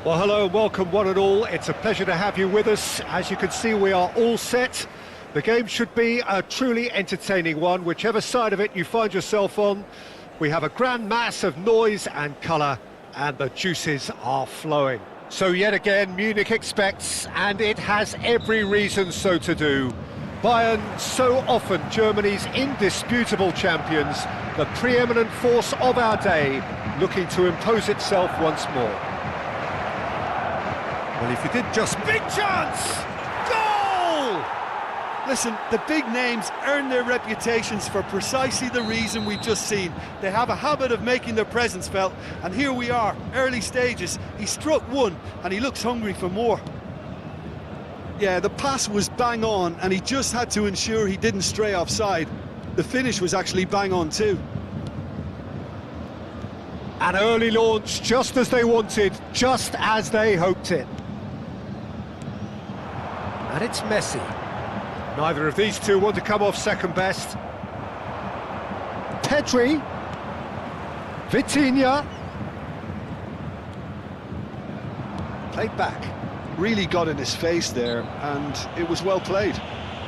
Well, hello and welcome one and all. It's a pleasure to have you with us. As you can see, we are all set. The game should be a truly entertaining one, whichever side of it you find yourself on. We have a grand mass of noise and colour, and the juices are flowing. So yet again, Munich expects, and it has every reason so to do. Bayern, so often Germany's indisputable champions, the preeminent force of our day, looking to impose itself once more. Well, if you did just... Big chance! Goal! Listen, the big names earn their reputations for precisely the reason we've just seen. They have a habit of making their presence felt, and here we are, early stages. He struck one, and he looks hungry for more. Yeah, the pass was bang on, and he just had to ensure he didn't stray offside. The finish was actually bang on too. An early launch, just as they wanted, just as they hoped it. And it's Messi. Neither of these two want to come off second best. Pedri. Vitinha. Played back. Really got in his face there, and it was well played.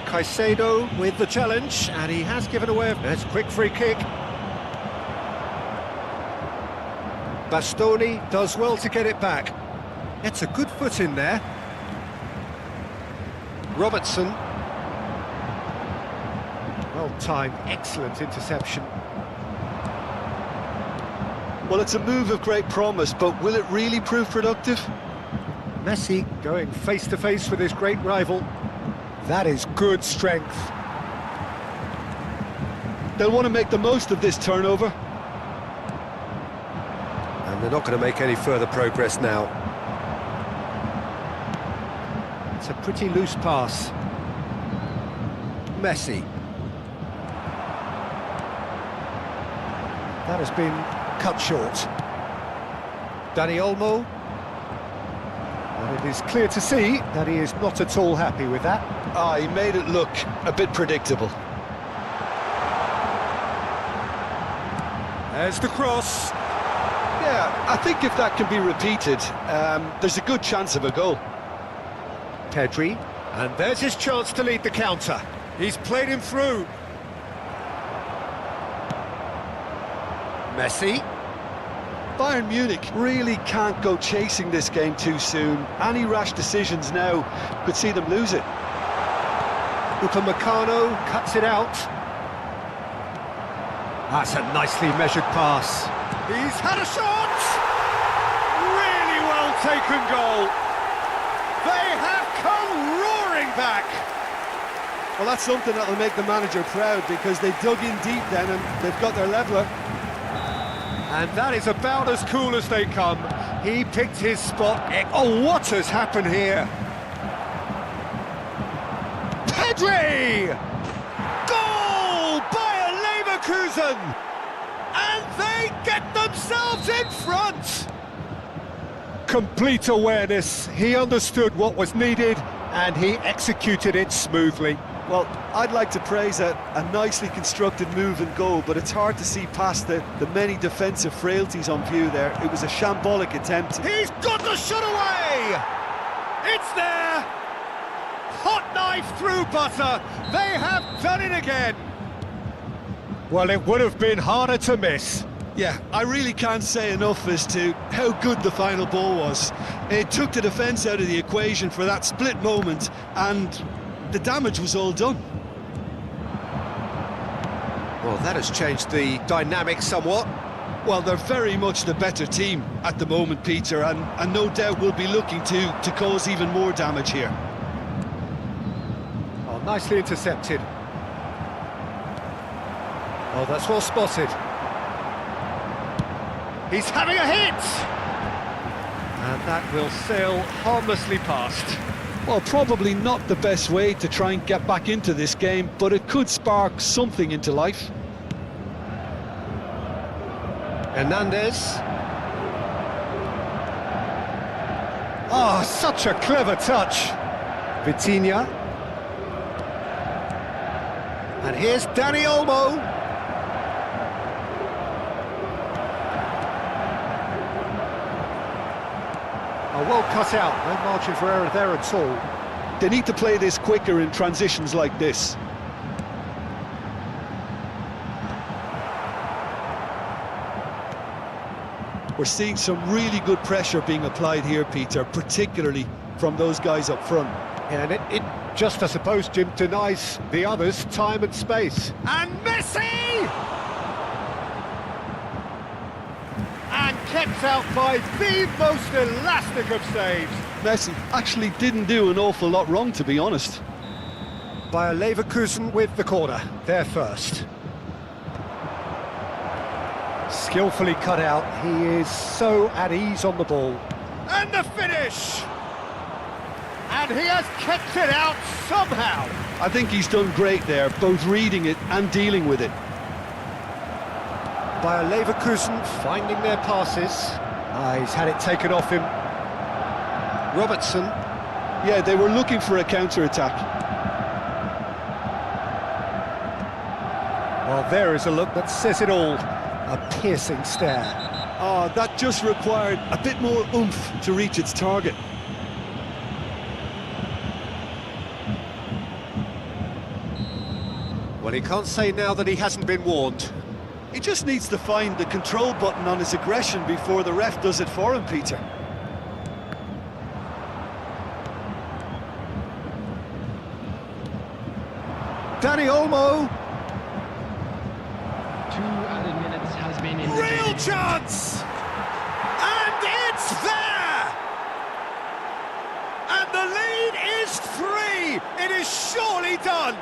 Caicedo with the challenge, and he has given away a quick free kick. Bastoni does well to get it back. It's a good foot in there. Robertson. Well timed, excellent interception. Well, it's a move of great promise, but will it really prove productive? Messi going face-to-face with his great rival. That is good strength. They'll want to make the most of this turnover. And they're not going to make any further progress now. It's a pretty loose pass. Messi. That has been cut short. Dani Olmo. And it is clear to see that he is not at all happy with that. He made it look a bit predictable. There's the cross. Yeah, I think if that can be repeated, there's a good chance of a goal. Pedri, and there's his chance to lead the counter. He's played him through. Messi. Bayern Munich really can't go chasing this game too soon. Any rash decisions now could see them lose it. Upamecano cuts it out. That's a nicely measured pass. He's had a shot! Really well taken goal. They have come roaring back. Well, that's something that'll make the manager proud, because they dug in deep then and they've got their leveller. And that is about as cool as they come. He picked his spot. Oh, what has happened here? Pedri! Goal! Bayer Leverkusen! And they get themselves in front! Complete awareness. He understood what was needed, and he executed it smoothly. Well, I'd like to praise a nicely constructed move and goal, but it's hard to see past the many defensive frailties on view there. It was a shambolic attempt. He's got the shot away! It's there! Hot knife through butter! They have done it again! Well, it would have been harder to miss. Yeah, I really can't say enough as to how good the final ball was. It took the defence out of the equation for that split moment, and the damage was all done. Well, that has changed the dynamic somewhat. Well, they're very much the better team at the moment, Peter, and no doubt will be looking to cause even more damage here. Oh, nicely intercepted. Oh, that's well spotted. He's having a hit! And that will sail harmlessly past. Well, probably not the best way to try and get back into this game, but it could spark something into life. Hernandez. Oh, such a clever touch. Vitinha. And here's Dani Olmo. Oh, well cut out, no margin for error there at all. They need to play this quicker in transitions like this. We're seeing some really good pressure being applied here, Peter, particularly from those guys up front. Yeah, and it just, I suppose, Jim, denies the others time and space. And Messi! And kept out by the most elastic of saves. Messi actually didn't do an awful lot wrong, to be honest. Bayer Leverkusen with the corner, there first. Skillfully cut out, he is so at ease on the ball. And the finish! And he has kept it out somehow. I think he's done great there, both reading it and dealing with it. Bayer Leverkusen finding their passes. He's had it taken off him. Robertson. Yeah, they were looking for a counter-attack. Well, there is a look that says it all. A piercing stare. Oh, that just required a bit more oomph to reach its target. Well, he can't say now that he hasn't been warned. He just needs to find the control button on his aggression before the ref does it for him, Peter. Danny Olmo. 2 added minutes has been indicated. Real chance! And it's there! And the lead is 3! It is surely done!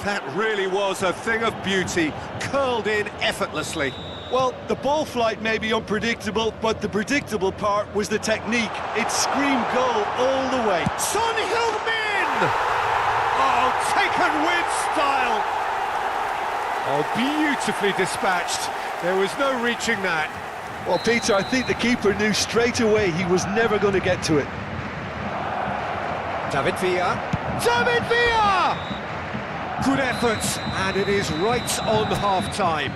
That really was a thing of beauty, curled in effortlessly. Well, the ball flight may be unpredictable, but the predictable part was the technique. It screamed goal all the way. Son Heung-min! Oh, taken with style! Oh, beautifully dispatched. There was no reaching that. Well, Peter, I think the keeper knew straight away he was never going to get to it. David Villa. David Villa! Good effort, and it is right on half-time.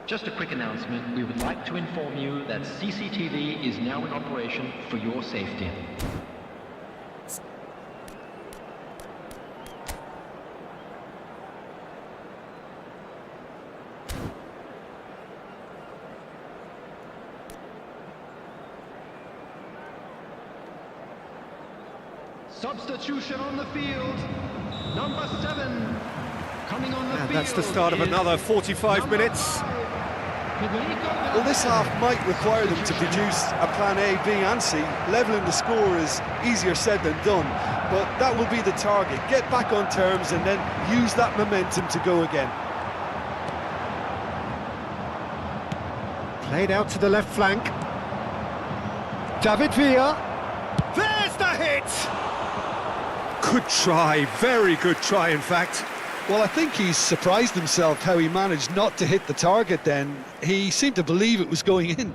Just a quick announcement. We would like to inform you that CCTV is now in operation for your safety. Substitution on the field. Number 7 coming on the field. And that's the start of another 45 minutes. Well, this half might require them to produce a plan A, B and C. Levelling the score is easier said than done, but that will be the target. Get back on terms and then use that momentum to go again. Played out to the left flank. David Villa. There's the hit! Good try, very good try in fact. Well, I think he's surprised himself how he managed not to hit the target then. He seemed to believe it was going in.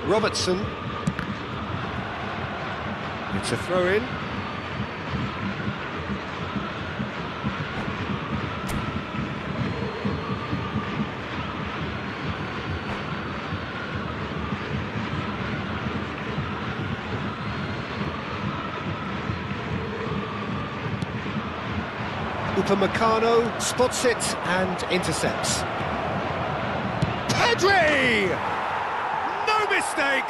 Robertson. It's a throw-in. Upamecano spots it and intercepts. Pedri! No mistake!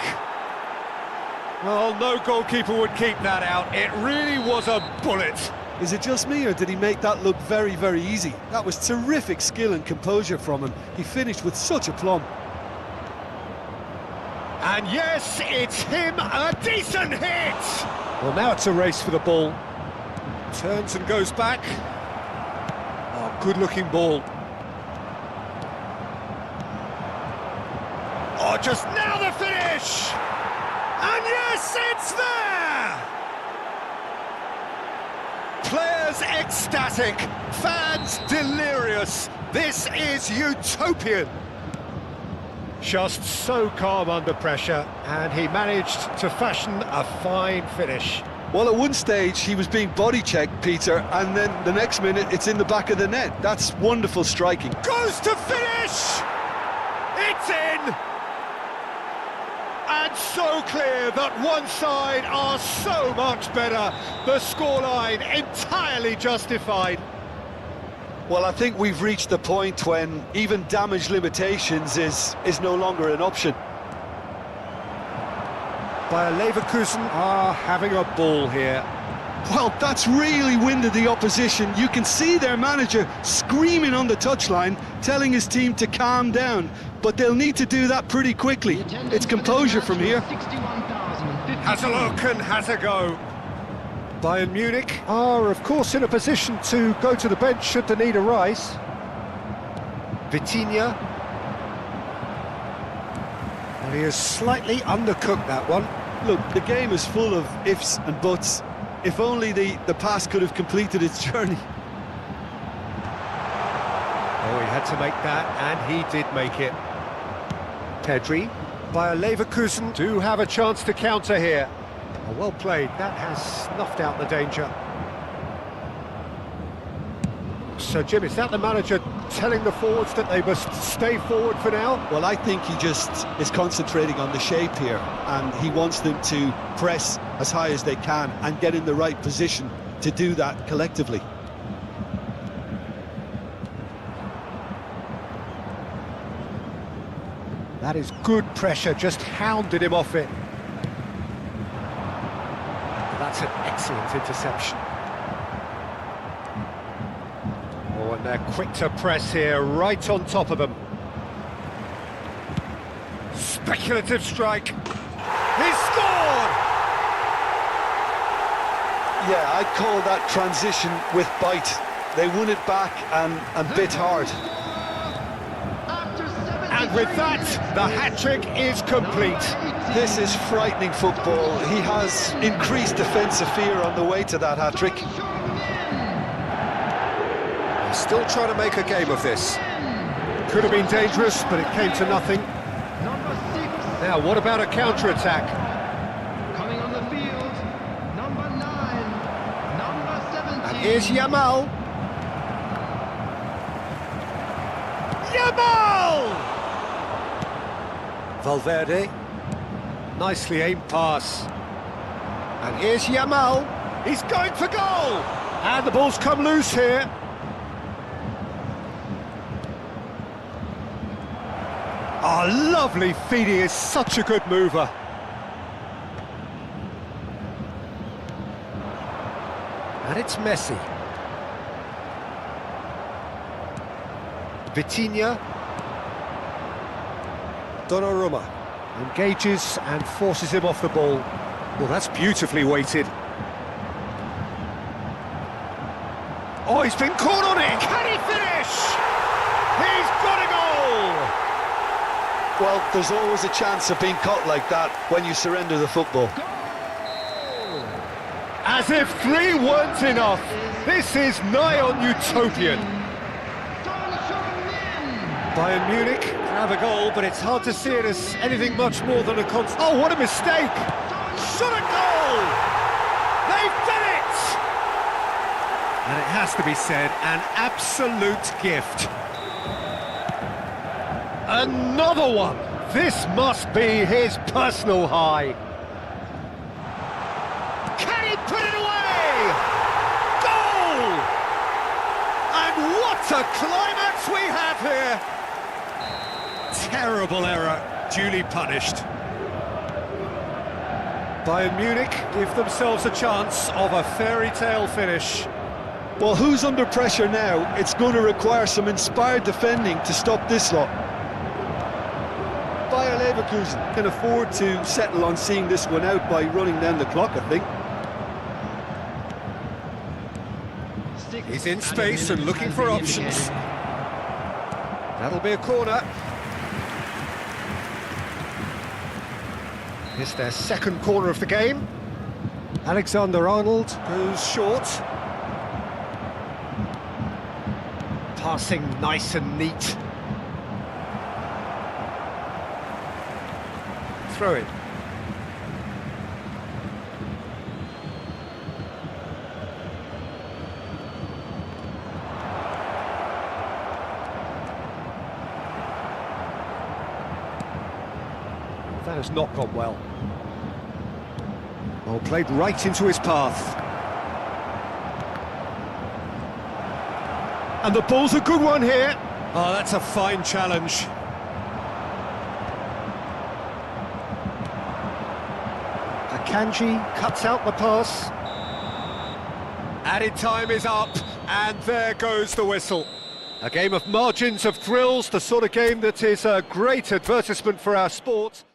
Well, no goalkeeper would keep that out. It really was a bullet. Is it just me, or did he make that look very, very easy? That was terrific skill and composure from him. He finished with such aplomb. And yes, it's him, a decent hit! Well, now it's a race for the ball. Turns and goes back. Oh, good-looking ball. Oh, just now the finish! And yes, it's there! Players ecstatic, fans delirious. This is utopian. Just so calm under pressure, and he managed to fashion a fine finish. Well, at one stage he was being body checked, Peter, and then the next minute it's in the back of the net. That's wonderful striking. Goes to finish! It's in! And so clear that one side are so much better. The scoreline entirely justified. Well, I think we've reached the point when even damage limitations is no longer an option. Bayer Leverkusen are having a ball here. Well, that's really winded the opposition. You can see their manager screaming on the touchline, telling his team to calm down. But they'll need to do that pretty quickly. It's composure from here. Has a look and has a go. Bayern Munich are, of course, in a position to go to the bench should the need arise. Vitinha. Well, he has slightly undercooked that one. Look, the game is full of ifs and buts. If only the pass could have completed its journey. Oh, he had to make that, and he did make it. Pedri. Bayer Leverkusen do have a chance to counter here. Oh, well played, that has snuffed out the danger. So, Jim, is that the manager telling the forwards that they must stay forward for now? Well, I think he just is concentrating on the shape here, and he wants them to press as high as they can and get in the right position to do that collectively. That is good pressure, just hounded him off it. That's an excellent interception. Oh, and they're quick to press here, right on top of them. Speculative strike. He's scored! Yeah, I'd call that transition with bite. They won it back and bit hard. And with that, the hat-trick is complete. This is frightening football. He has increased defensive fear on the way to that hat-trick. He's still trying to make a game of this. Could have been dangerous, but it came to nothing. Now, what about a counter-attack? Coming on the field, number 9, number 17. And here's Yamal. Yamal! Valverde. Nicely aimed pass. And here's Yamal. He's going for goal! And the ball's come loose here. Oh, lovely feed, he is such a good mover. And it's Messi. Vitinha. Donnarumma engages and forces him off the ball. Well, that's beautifully weighted. Oh, he's been caught on it! Can he finish? He's got a goal! Well, there's always a chance of being caught like that when you surrender the football. As if 3 weren't enough, this is nigh on utopian. Bayern Munich have a goal, but it's hard to see it as anything much more than a Oh, what a mistake! Shot a goal! They've done it! And it has to be said, an absolute gift. Another one! This must be his personal high. Can he put it away? Goal! And what a climax we have here! Terrible error, duly punished. Bayern Munich give themselves a chance of a fairy tale finish. Well, who's under pressure now? It's going to require some inspired defending to stop this lot. Bayer Leverkusen can afford to settle on seeing this one out by running down the clock, I think. He's in space and looking for options. That'll be a corner. It's their second corner of the game. Alexander-Arnold goes short. Passing nice and neat. Throw it. That has not gone well. Well, played right into his path. And the ball's a good one here. Oh, that's a fine challenge. Akanji cuts out the pass. Added time is up, and there goes the whistle. A game of margins, of thrills, the sort of game that is a great advertisement for our sport.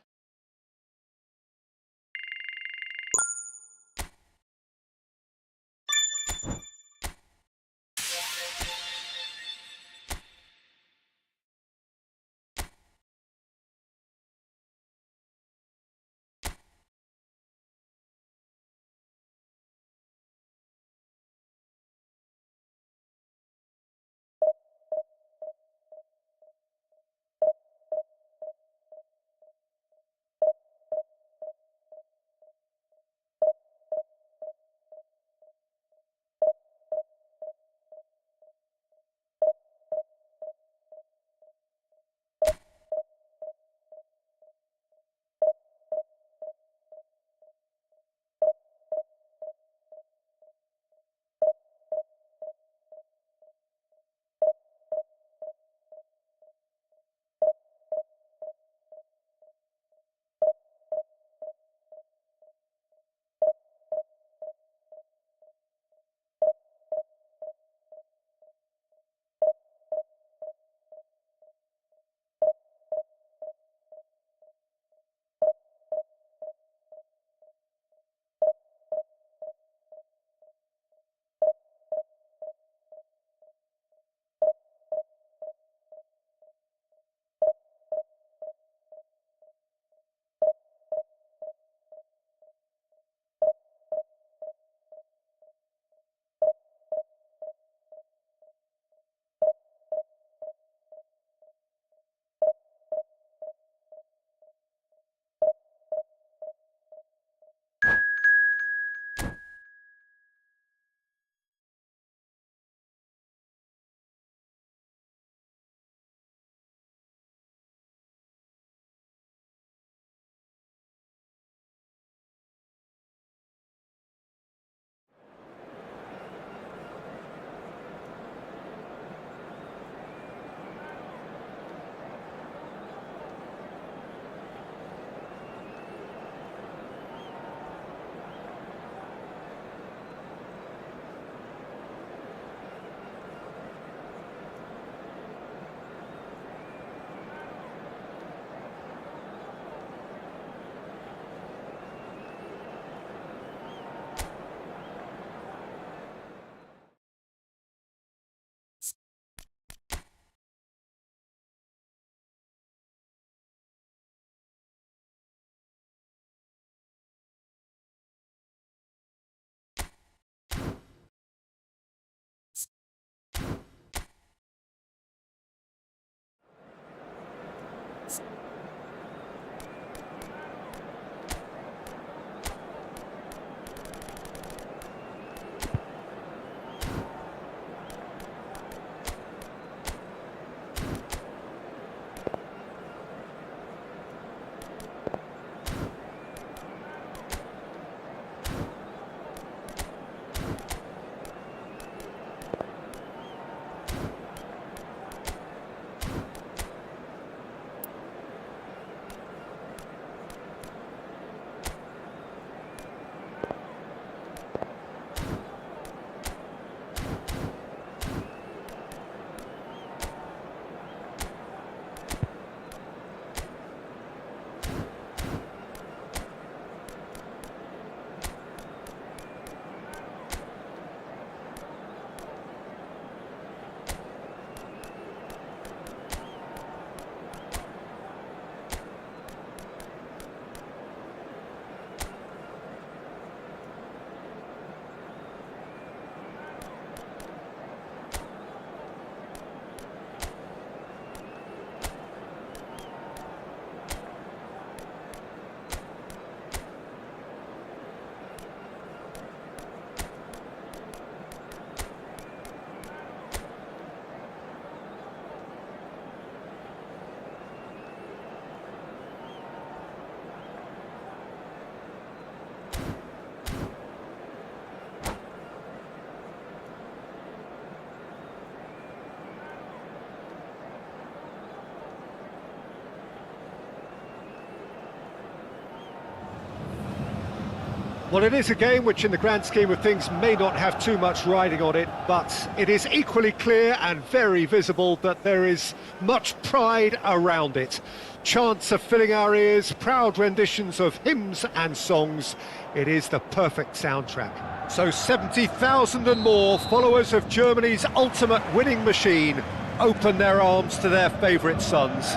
Well, it is a game which in the grand scheme of things may not have too much riding on it, but it is equally clear and very visible that there is much pride around it. Chants are filling our ears, proud renditions of hymns and songs. It is the perfect soundtrack. So 70,000 and more followers of Germany's ultimate winning machine open their arms to their favourite sons.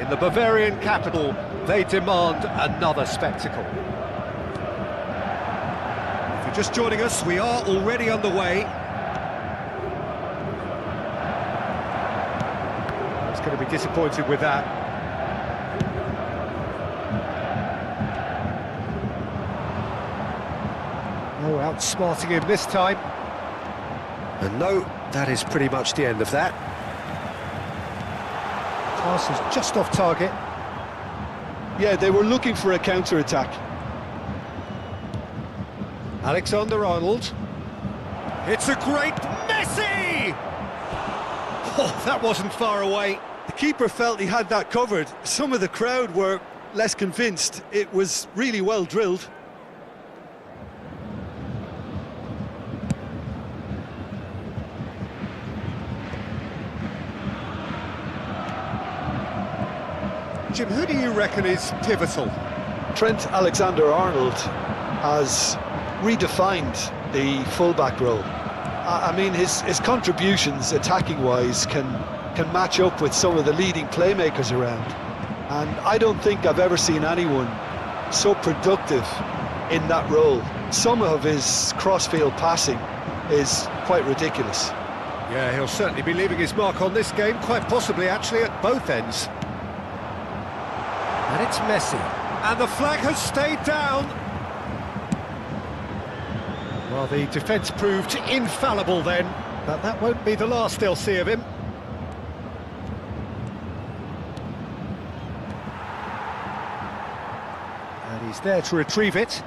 In the Bavarian capital, they demand another spectacle. If you're just joining us, we are already underway. He's going to be disappointed with that. Oh, outsmarting him this time. And no, that is pretty much the end of that. Pass is just off target. Yeah, they were looking for a counter-attack. Alexander-Arnold. It's a great Messi! Oh, that wasn't far away. The keeper felt he had that covered. Some of the crowd were less convinced. It was really well drilled. Jim, who do you reckon is pivotal? Trent Alexander-Arnold has redefined the fullback role. I mean, his contributions, attacking-wise, can match up with some of the leading playmakers around. And I don't think I've ever seen anyone so productive in that role. Some of his cross-field passing is quite ridiculous. Yeah, he'll certainly be leaving his mark on this game, quite possibly actually at both ends. And it's Messi. And the flag has stayed down. Well, the defence proved infallible then, but that won't be the last they'll see of him. And he's there to retrieve it.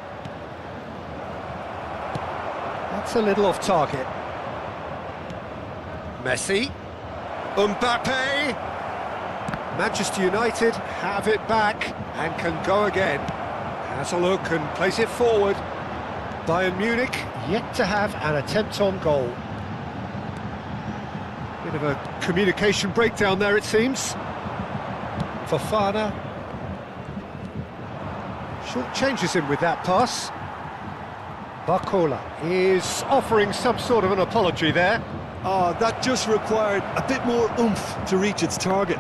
That's a little off target. Messi. Mbappe. Manchester United have it back and can go again. Has a look and plays it forward. Bayern Munich yet to have an attempt on goal. Bit of a communication breakdown there, it seems. Fofana. Short changes him with that pass. Barcola is offering some sort of an apology there. Oh, that just required a bit more oomph to reach its target.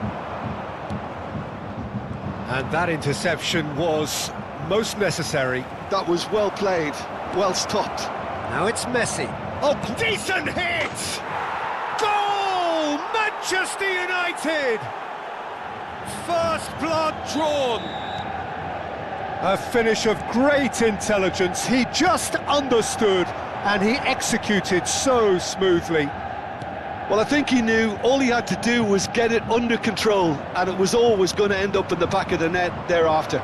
And that interception was most necessary. That was well played, well stopped. Now it's Messi. Oh, decent hit! Goal! Manchester United! First blood drawn. A finish of great intelligence. He just understood and he executed so smoothly. Well, I think he knew all he had to do was get it under control, and it was always going to end up in the back of the net thereafter.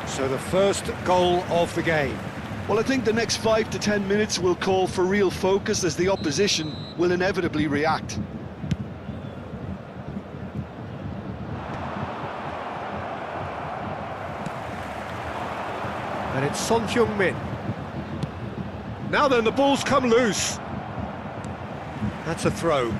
So the first goal of the game. Well, I think the next 5 to 10 minutes will call for real focus, as the opposition will inevitably react. And it's Son Heung-min. Now then, the ball's come loose. That's a throw.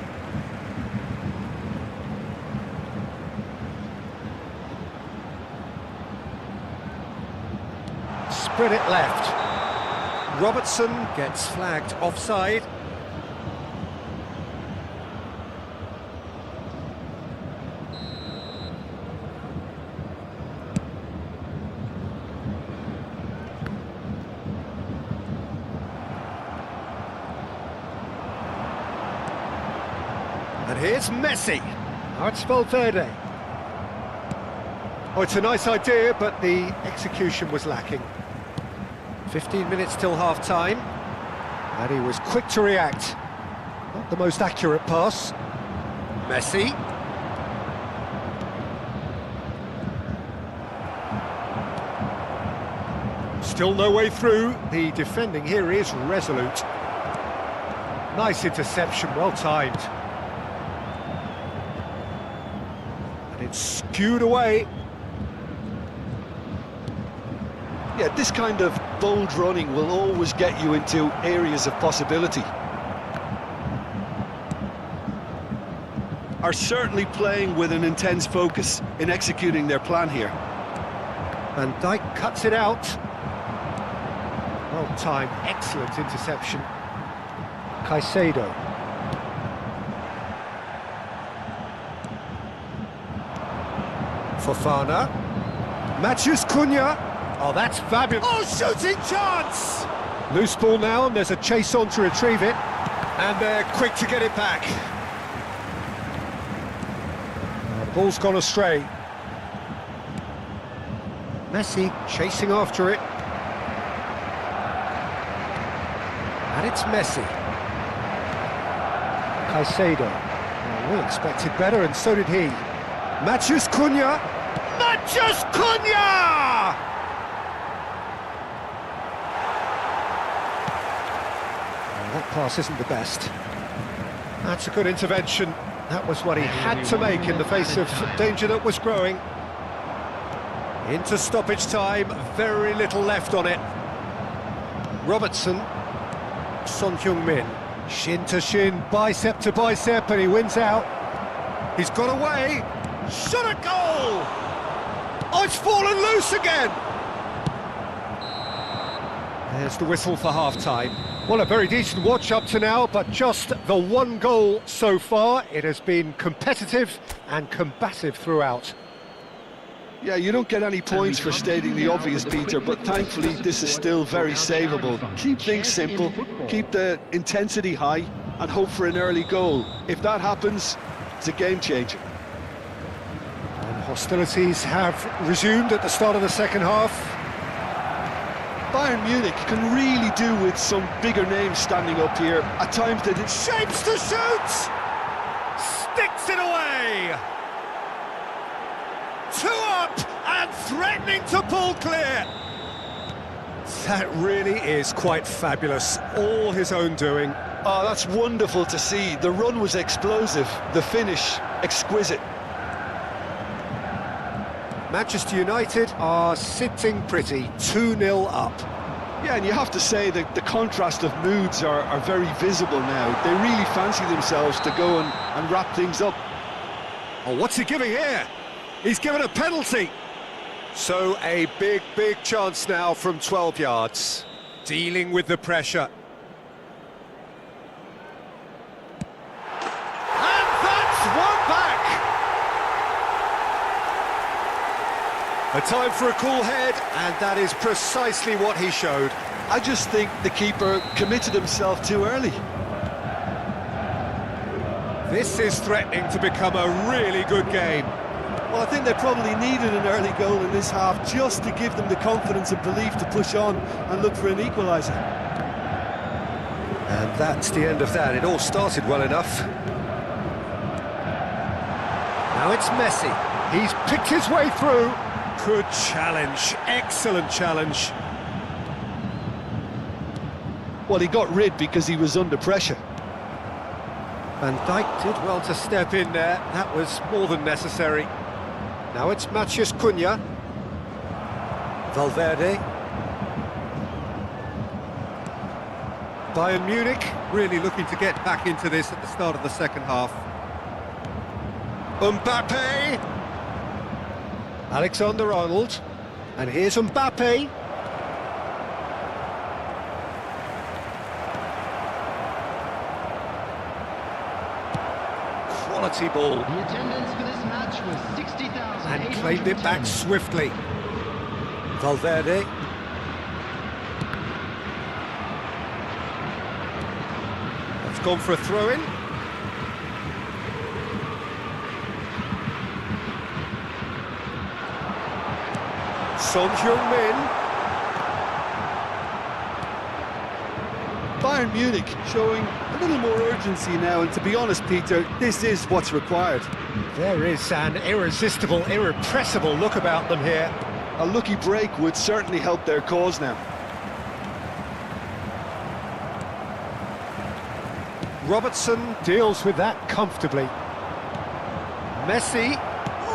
Spread it left. Robertson gets flagged offside. And here's Messi. Oh, it's Valverde. Oh, it's a nice idea, but the execution was lacking. 15 minutes till half-time. And he was quick to react. Not the most accurate pass. Messi. Still no way through. The defending here is resolute. Nice interception, well timed. And it's skewed away. Yeah, this kind of bold running will always get you into areas of possibility. Are certainly playing with an intense focus in executing their plan here. Van Dijk cuts it out. Well timed, excellent interception. Caicedo. Fofana. Matheus Cunha. Oh, that's fabulous. Oh, shooting chance! Loose ball now, and there's a chase on to retrieve it. And they're quick to get it back. Ball's gone astray. Messi chasing after it. And it's Messi. Caicedo. Well, we expected better, and so did he. Matheus Cunha. Matheus Cunha! Well, that pass isn't the best. That's a good intervention. That was what he had to make in the face of danger that was growing. Into stoppage time, very little left on it. Robertson. Son Heung-min. Shin to shin, bicep to bicep, and he wins out. He's got away. Shot a goal! Oh, it's fallen loose again! There's the whistle for half-time. Well, a very decent watch up to now, but just the one goal so far. It has been competitive and combative throughout. Yeah, you don't get any points for stating the obvious, Peter, but thankfully this is still very savable. Keep things simple, keep the intensity high, and hope for an early goal. If that happens, it's a game-changer. And hostilities have resumed at the start of the second half. Bayern Munich can really do with some bigger names standing up here. At times they did. Shapes to shoot! Sticks it away! 2 up and threatening to pull clear. That really is quite fabulous. All his own doing. Oh, that's wonderful to see. The run was explosive, the finish exquisite. Manchester United are sitting pretty, 2-0 up. Yeah, and you have to say that the contrast of moods are very visible now. They really fancy themselves to go and wrap things up. Oh, what's he giving here? He's given a penalty. So a big chance now from 12 yards. Dealing with the pressure. And that's one back! A time for a cool head, and that is precisely what he showed. I just think the keeper committed himself too early. This is threatening to become a really good game. Well, I think they probably needed an early goal in this half just to give them the confidence and belief to push on and look for an equaliser. And that's the end of that. It all started well enough. Now it's Messi. He's picked his way through. Good challenge, excellent challenge. Well, he got rid because he was under pressure. Van Dijk did well to step in there. That was more than necessary. Now it's Matheus Cunha. Valverde. Bayern Munich really looking to get back into this at the start of the second half. Mbappe. Alexander-Arnold. And here's Mbappe. Quality ball. The attendance for this match was 60,000. And claimed it back swiftly. Valverde. That's gone for a throw-in. Son Heung-min. Bayern Munich showing a little more urgency now, and to be honest, Peter, this is what's required. There is an irresistible, irrepressible look about them here. A lucky break would certainly help their cause now. Robertson deals with that comfortably. Messi,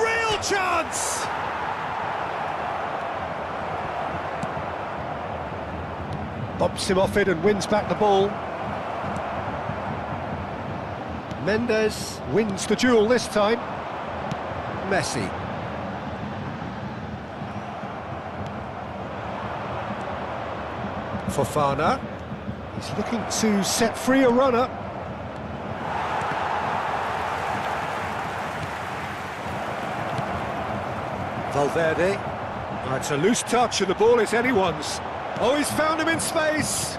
real chance! Bops him off it and wins back the ball. Mendes wins the duel this time. Messi. Fofana. He's looking to set free a runner. Valverde. Oh, it's a loose touch and the ball is anyone's. Oh, he's found him in space.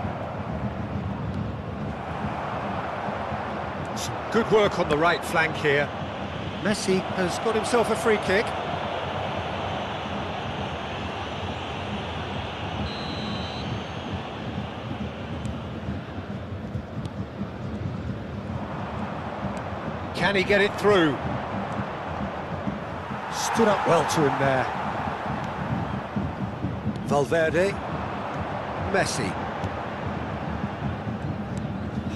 Some good work on the right flank here. Messi has got himself a free kick. Can he get it through? Stood up well to him there. Valverde. Messi.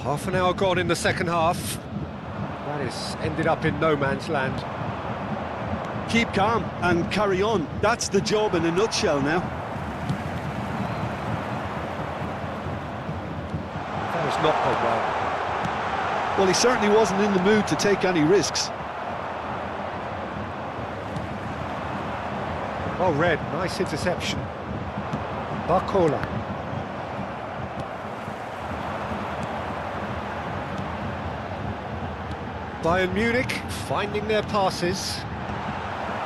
Half an hour gone in the second half. That is ended up in no man's land. Keep calm and carry on. That's the job in a nutshell now. That has not gone well. Well, he certainly wasn't in the mood to take any risks. Well read, nice interception. Barcola. Bayern Munich finding their passes.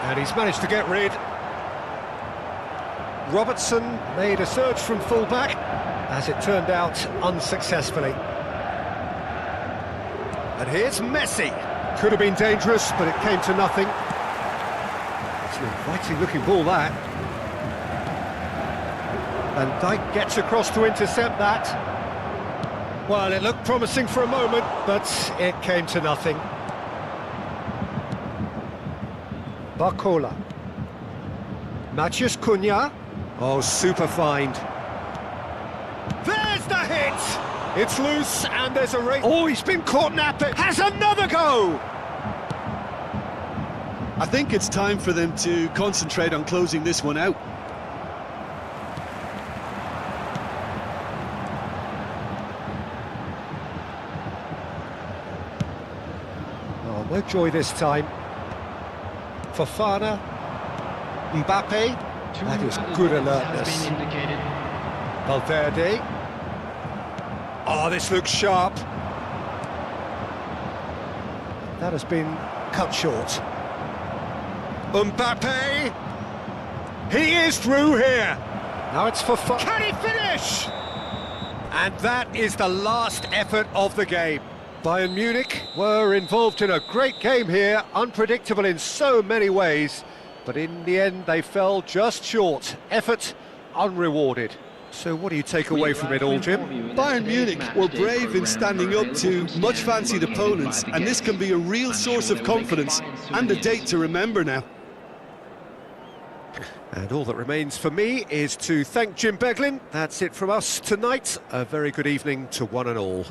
And he's managed to get rid. Robertson made a surge from full-back, as it turned out unsuccessfully. And here's Messi. Could have been dangerous, but it came to nothing. It's an inviting-looking ball, that. And Dijk gets across to intercept that. Well, it looked promising for a moment, but it came to nothing. Barcola. Matheus Cunha. Oh, super find. There's the hit! It's loose, and there's a race. Oh, he's been caught napping. Has another go! I think it's time for them to concentrate on closing this one out. Oh, no joy this time. Fofana. Mbappe. That is good alertness. Valverde. Oh, this looks sharp. That has been cut short. Mbappe. He is through here. Now it's Fofana. Can he finish? And that is the last effort of the game. Bayern Munich were involved in a great game here, unpredictable in so many ways, but in the end they fell just short. Effort unrewarded. So what do you take away from it all, Jim? Bayern Munich were brave in standing up to much-fancied opponents, and this can be a real source of confidence and a date to remember now. And all that remains for me is to thank Jim Beglin. That's it from us tonight. A very good evening to one and all.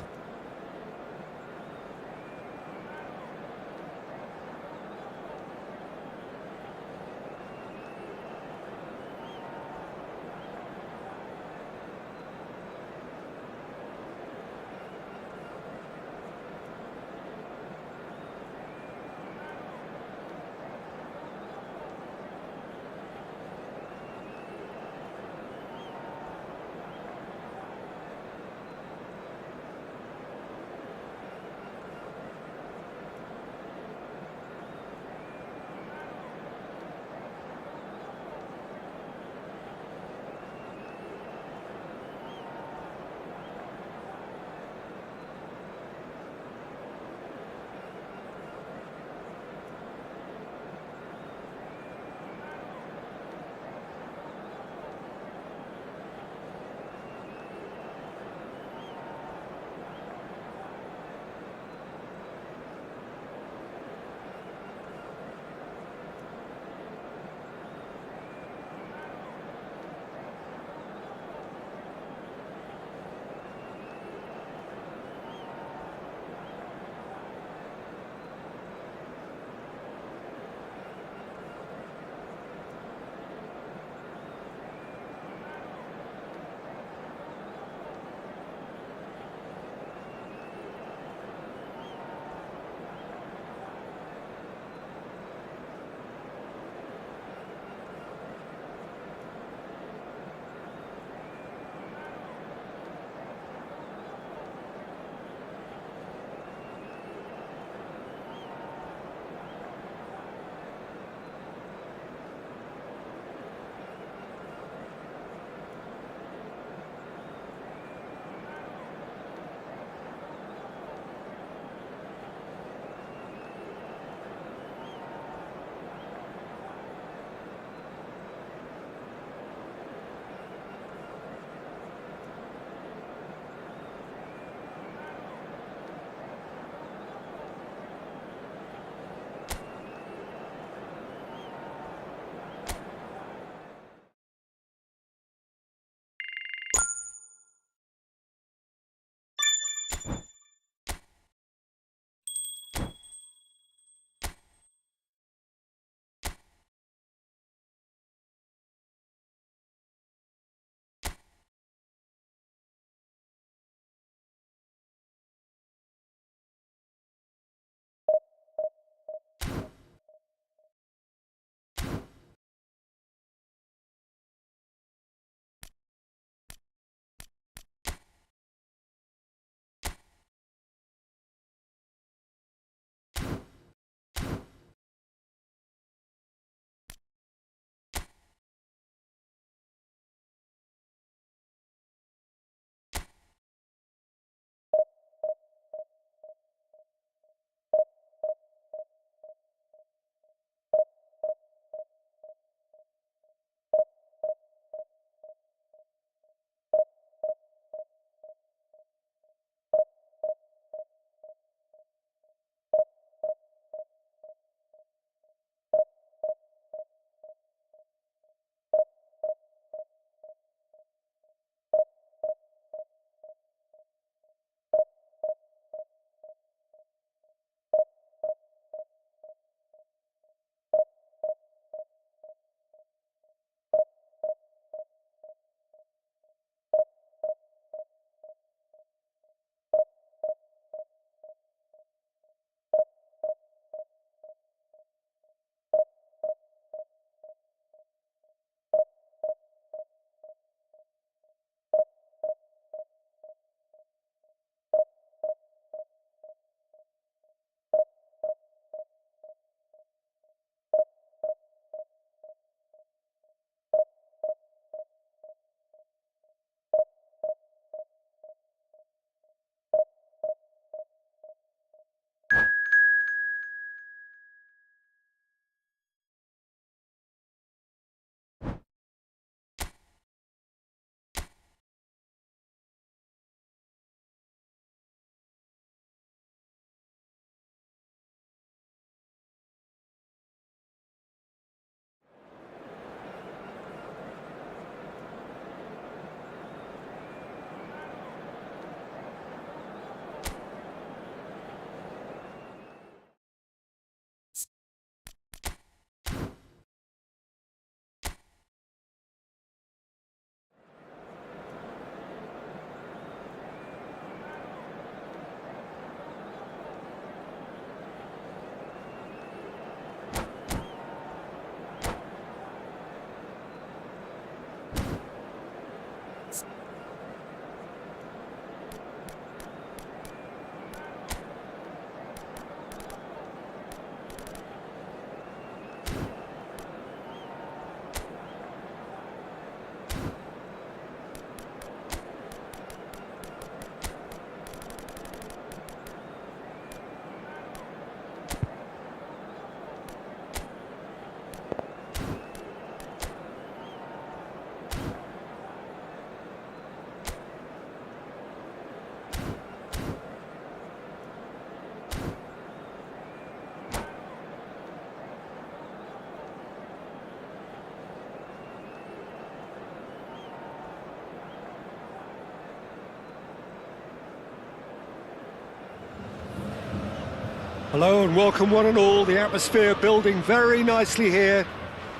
Hello and welcome one and all. The atmosphere building very nicely here.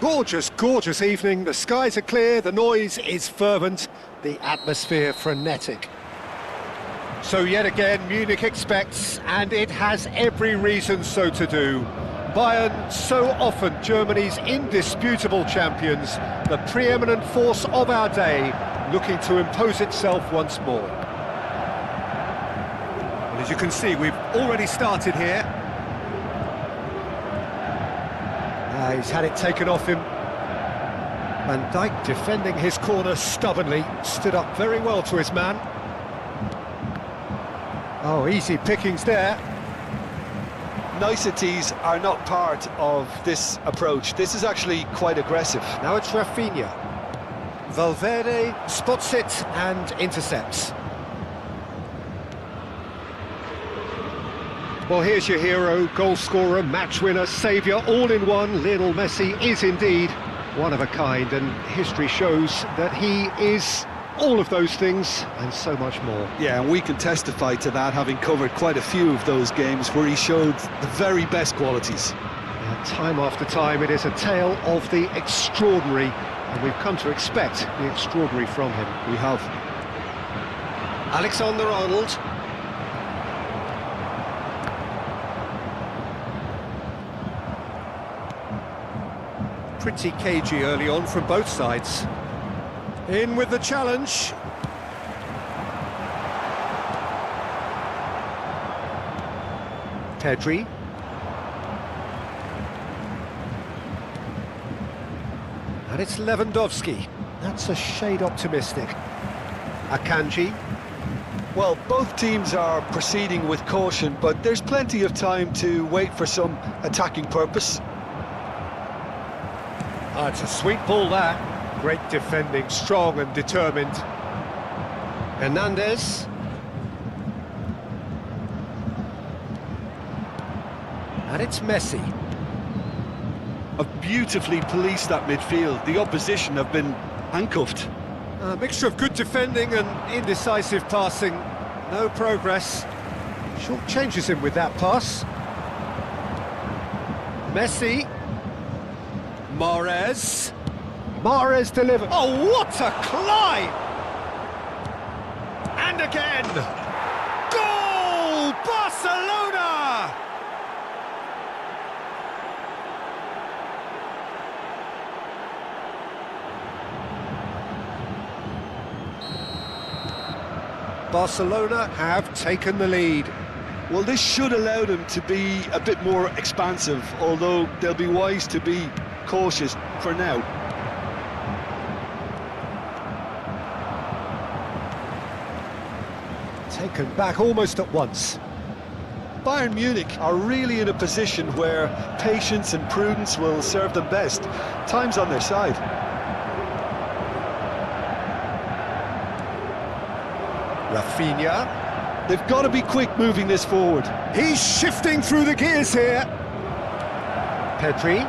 Gorgeous, gorgeous evening. The skies are clear, the noise is fervent, the atmosphere frenetic. So yet again, Munich expects, and it has every reason so to do. Bayern, so often Germany's indisputable champions, the preeminent force of our day, looking to impose itself once more. Well, as you can see, we've already started here. He's had it taken off him. Van Dijk defending his corner stubbornly, stood up very well to his man. Oh, easy pickings there. Niceties are not part of this approach. This is actually quite aggressive. Now it's Rafinha. Valverde spots it and intercepts. Well, here's your hero, goal scorer, match winner, saviour, all in one. Lionel Messi is indeed one of a kind, and history shows that he is all of those things and so much more. Yeah, and we can testify to that, having covered quite a few of those games where he showed the very best qualities. And time after time, it is a tale of the extraordinary, and we've come to expect the extraordinary from him. We have. Alexander-Arnold. Pretty cagey early on from both sides. In with the challenge. Pedri. And it's Lewandowski. That's a shade optimistic. Akanji. Well, both teams are proceeding with caution, but there's plenty of time to wait for some attacking purpose. Oh, it's a sweet ball there. Great defending, strong and determined. Hernandez. And it's Messi. Have beautifully policed that midfield. The opposition have been handcuffed. A mixture of good defending and indecisive passing. No progress. Short changes him with that pass. Messi. Mahrez delivered. Oh, what a climb! And again! Goal! Barcelona! Barcelona have taken the lead. Well, this should allow them to be a bit more expansive, although they'll be wise to be cautious for now. Taken back almost at once. Bayern Munich are really in a position where patience and prudence will serve them best. Time's on their side. Rafinha. They've got to be quick moving this forward. He's shifting through the gears here. Pedri.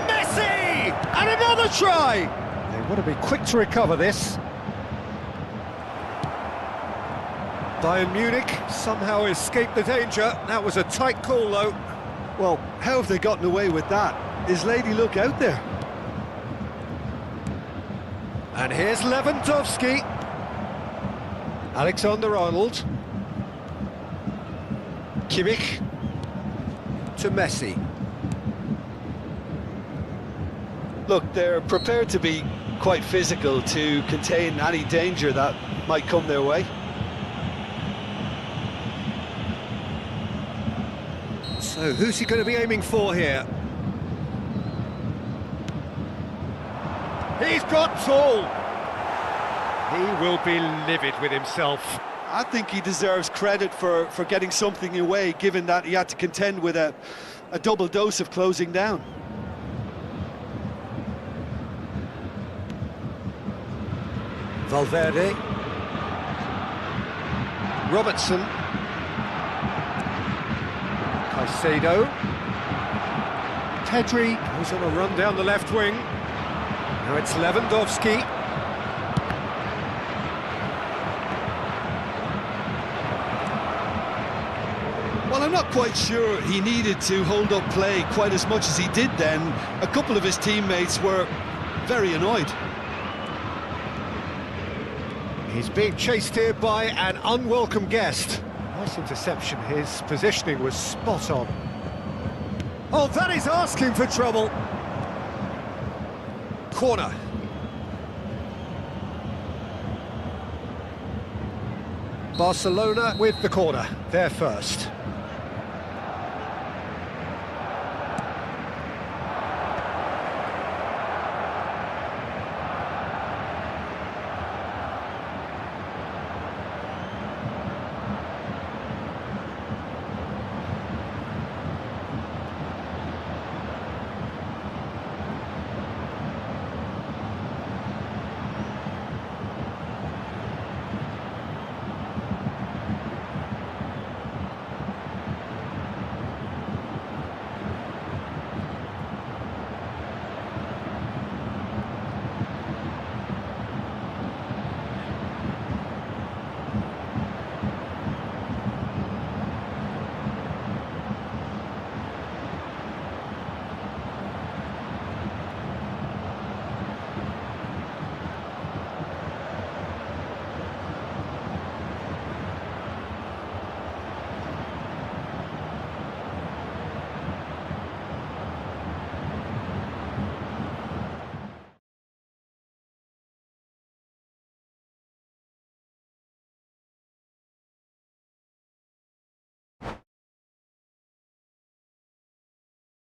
Messi! And another try! They want to be quick to recover this. Bayern Munich somehow escaped the danger. That was a tight call, though. Well, how have they gotten away with that? Is Lady Luck out there? And here's Lewandowski. Alexander-Arnold. Kimmich. To Messi. Look, they're prepared to be quite physical to contain any danger that might come their way. So who's he going to be aiming for here? He's got tall. He will be livid with himself. I think he deserves credit for getting something away, given that he had to contend with a double dose of closing down. Valverde. Robertson. Caicedo. Pedri goes on a run down the left wing. Now it's Lewandowski. Well, I'm not quite sure he needed to hold up play quite as much as he did then. A couple of his teammates were very annoyed. He's being chased here by an unwelcome guest. Nice interception, his positioning was spot on. Oh, that is asking for trouble. Corner. Barcelona with the corner, they're first.